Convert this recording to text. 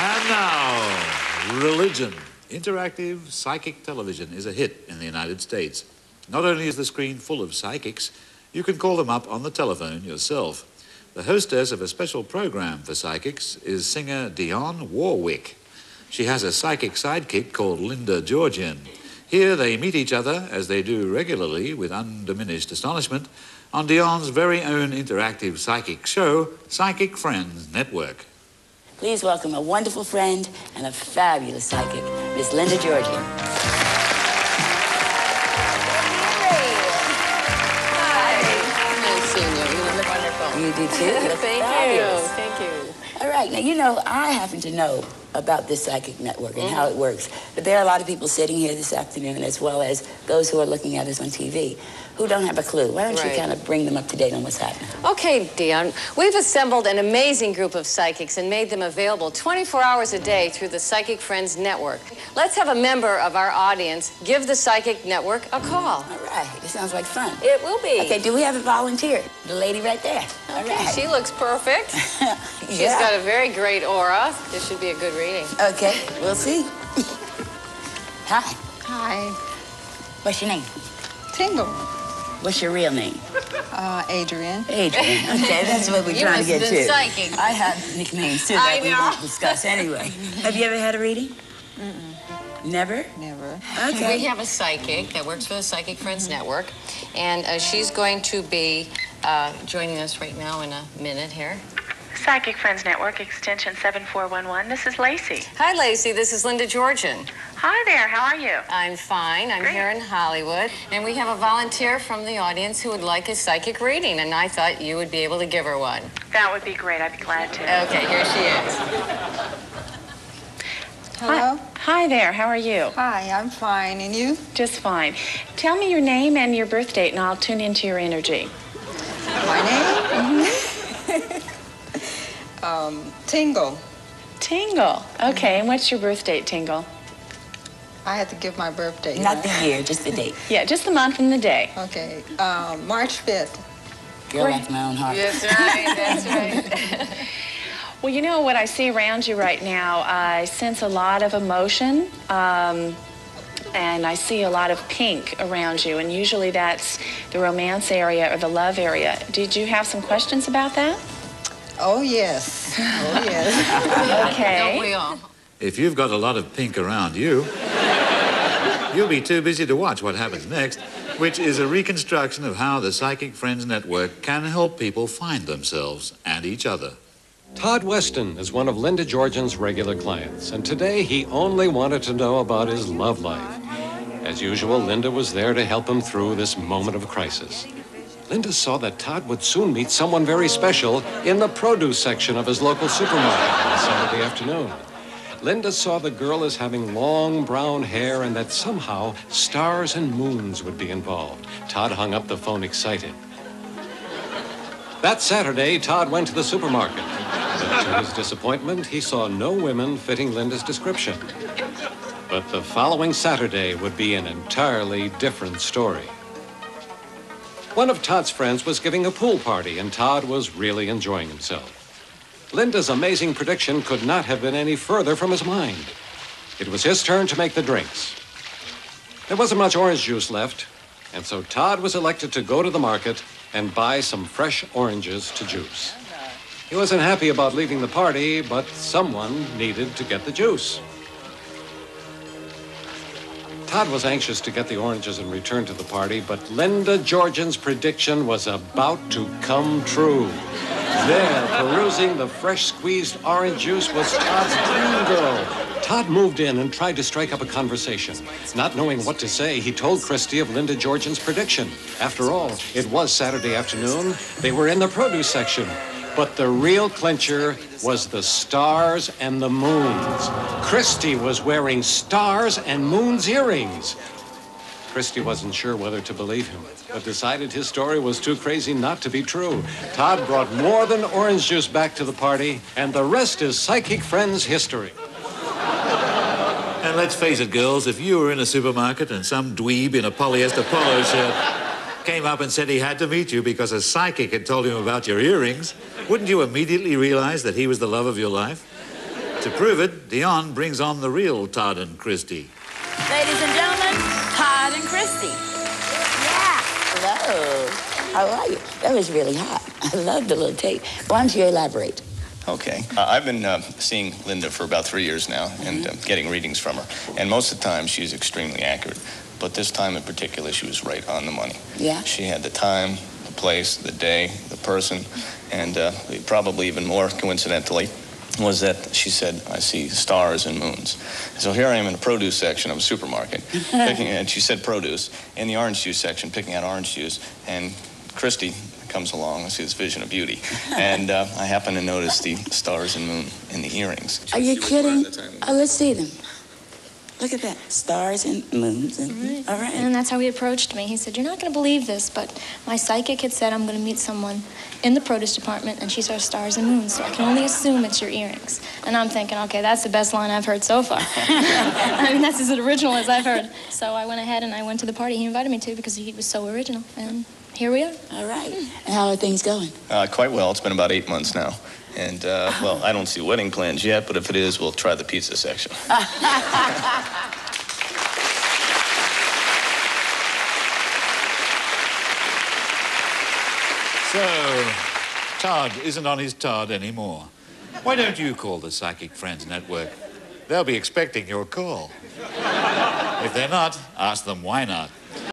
And now, religion. Interactive psychic television is a hit in the United States. Not only is the screen full of psychics, you can call them up on the telephone yourself. The hostess of a special program for psychics is singer Dionne Warwick. She has a psychic sidekick called Linda Georgian. Here they meet each other, as they do regularly with undiminished astonishment, on Dionne's very own interactive psychic show, Psychic Friends Network. Please welcome a wonderful friend and a fabulous psychic, Miss Linda Georgian. Hi. Nice seeing you. You look wonderful. You do too. You look fabulous. Thank you. All right, now you know, I happen to know about this psychic network and how it works. But there are a lot of people sitting here this afternoon, as well as those who are looking at us on TV, who don't have a clue. Why don't you kind of bring them up to date on what's happening? Okay, Dionne, we've assembled an amazing group of psychics and made them available 24 hours a day through the Psychic Friends Network. Let's have a member of our audience give the Psychic Network a call. All right, this sounds like fun. It will be. Okay, do we have a volunteer? The lady right there. All right. She looks perfect. She's Yeah. got a very great aura. This should be a good reading. Okay, we'll see. Hi. Hi. What's your name? Tingle. What's your real name? Adrian. Adrian. Okay, that's what we're You trying to must get have to. been psychic. I have nicknames too that we won't discuss anyway. Have you ever had a reading? Never? Never. Okay. We have a psychic that works for the Psychic Friends Network, and she's going to be joining us right now in a minute here. Psychic Friends Network, extension 7411. This is Lacey. Hi, Lacey. This is Linda Georgian. Hi there, how are you? I'm fine. I'm Great. here in Hollywood, and we have a volunteer from the audience who would like a psychic reading, and I thought you would be able to give her one. That would be great, I'd be glad to. Okay, here she is. Hello. Hi there, how are you? Hi, I'm fine. And you? Just fine. Tell me your name and your birth date, and I'll tune into your energy. My name? Tingle. Tingle. Okay, and what's your birth date, Tingle? I had to give my birthday. Not the year, just the date. Yeah, just the month and the day. Okay. March 5th. Girl, that's my own heart. That's right, that's right. Well, you know what I see around you right now, I sense a lot of emotion, and I see a lot of pink around you, and usually that's the romance area or the love area. Did you have some questions about that? Oh, yes. Oh, yes. Okay. Don't we all? If you've got a lot of pink around you, you'll be too busy to watch what happens next, which is a reconstruction of how the Psychic Friends Network can help people find themselves and each other. Todd Weston is one of Linda Georgian's regular clients, and today he only wanted to know about his love life. As usual, Linda was there to help him through this moment of crisis. Linda saw that Todd would soon meet someone very special in the produce section of his local supermarket on Saturday afternoon. Linda saw the girl as having long brown hair and that somehow stars and moons would be involved. Todd hung up the phone excited. That Saturday, Todd went to the supermarket. But to his disappointment, he saw no women fitting Linda's description. But the following Saturday would be an entirely different story. One of Todd's friends was giving a pool party, and Todd was really enjoying himself. Linda's amazing prediction could not have been any further from his mind. It was his turn to make the drinks. There wasn't much orange juice left, and so Todd was elected to go to the market and buy some fresh oranges to juice. He wasn't happy about leaving the party, but someone needed to get the juice. Todd was anxious to get the oranges and return to the party, but Linda Georgian's prediction was about to come true. There, perusing the fresh squeezed orange juice, was Todd's dream girl. Todd moved in and tried to strike up a conversation. Not knowing what to say, he told Christy of Linda Georgian's prediction. After all, it was Saturday afternoon. They were in the produce section. But the real clincher was the stars and the moons. Christy was wearing stars and moons earrings. Christy wasn't sure whether to believe him, but decided his story was too crazy not to be true. Todd brought more than orange juice back to the party, and the rest is Psychic Friends history. And let's face it, girls, if you were in a supermarket and some dweeb in a polyester polo shirt came up and said he had to meet you because a psychic had told him about your earrings, wouldn't you immediately realize that he was the love of your life? To prove it, Dionne brings on the real Todd and Christy. Ladies and gentlemen, Todd and Christy. Yeah. Hello. How are you? That was really hot. I love the little tape. Why don't you elaborate? Okay. I've been seeing Linda for about 3 years now and getting readings from her. And most of the time, she's extremely accurate. But this time in particular, she was right on the money. Yeah? She had the time, the place, the day, the person, and probably even more coincidentally was that she said, I see stars and moons. So here I am in the produce section of a supermarket, and she said produce, in the orange juice section, picking out orange juice, and Christy comes along and sees this vision of beauty. And I happen to notice the stars and moon in the earrings. Are you kidding? Oh, let's see them. Look at that. Stars and moons. And, all right. And that's how he approached me. He said, you're not going to believe this, but my psychic had said I'm going to meet someone in the produce department, and she saw stars and moons, so I can only assume it's your earrings. And I'm thinking, okay, that's the best line I've heard so far. I mean, that's as original as I've heard. So I went ahead and I went to the party he invited me to because he was so original. And here we are. All right. And how are things going? Quite well. It's been about 8 months now. And, well, I don't see wedding plans yet, but if it is, we'll try the pizza section. So, Todd isn't on his Todd anymore. Why don't you call the Psychic Friends Network? They'll be expecting your call. If they're not, ask them why not.